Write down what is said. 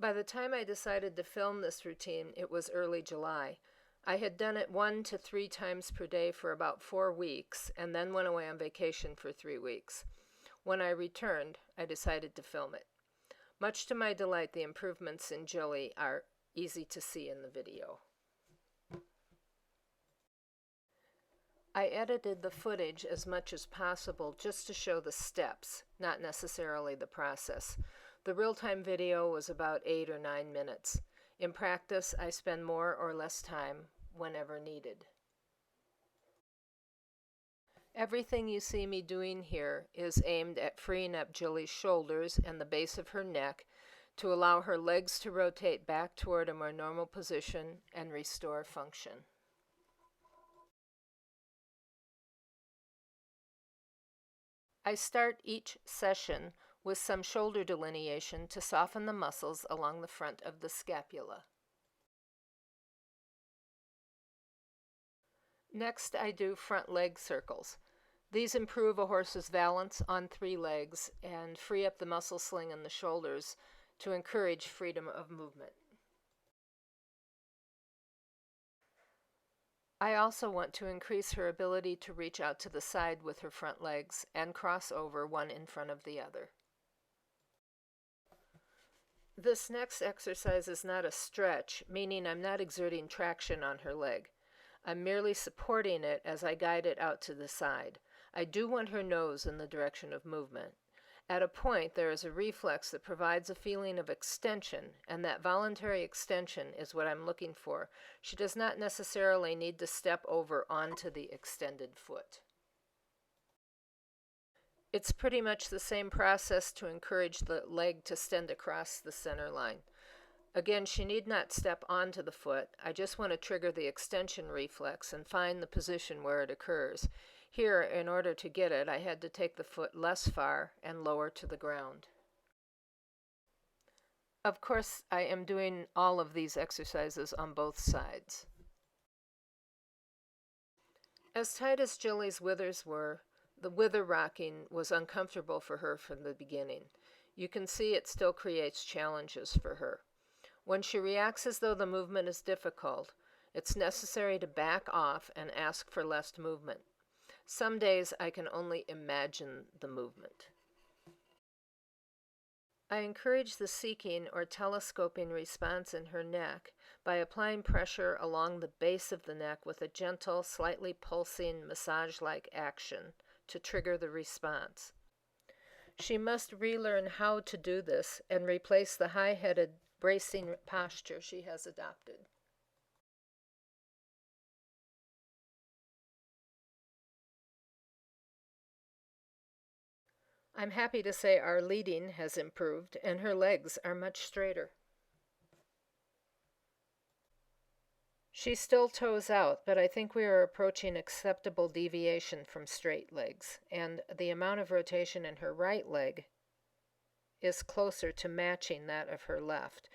By the time I decided to film this routine, it was early July. I had done it 1 to 3 times per day for about 4 weeks and then went away on vacation for 3 weeks. When I returned, I decided to film it. Much to my delight, the improvements in Jillie are easy to see in the video. I edited the footage as much as possible just to show the steps, not necessarily the process. The real-time video was about 8 or 9 minutes. In practice, I spend more or less time whenever needed. Everything you see me doing here is aimed at freeing up Jillie's shoulders and the base of her neck to allow her legs to rotate back toward a more normal position and restore function. I start each session with some shoulder delineation to soften the muscles along the front of the scapula. Next, I do front leg circles. These improve a horse's balance on 3 legs and free up the muscle sling in the shoulders to encourage freedom of movement. I also want to increase her ability to reach out to the side with her front legs and cross over one in front of the other. This next exercise is not a stretch, meaning I'm not exerting traction on her leg. I'm merely supporting it as I guide it out to the side. I do want her nose in the direction of movement. At a point, there is a reflex that provides a feeling of extension, and that voluntary extension is what I'm looking for. She does not necessarily need to step over onto the extended foot. It's pretty much the same process to encourage the leg to extend across the center line. Again, she need not step onto the foot. I just want to trigger the extension reflex and find the position where it occurs. Here, in order to get it, I had to take the foot less far and lower to the ground. Of course, I am doing all of these exercises on both sides. As tight as Jillie's withers were, the wither rocking was uncomfortable for her from the beginning. You can see it still creates challenges for her. When she reacts as though the movement is difficult, it's necessary to back off and ask for less movement. Some days I can only imagine the movement. I encourage the seeking or telescoping response in her neck by applying pressure along the base of the neck with a gentle, slightly pulsing, massage-like action to trigger the response. She must relearn how to do this and replace the high-headed, bracing posture she has adopted. I'm happy to say our leading has improved and her legs are much straighter. She still toes out, but I think we are approaching acceptable deviation from straight legs, and the amount of rotation in her right leg is closer to matching that of her left.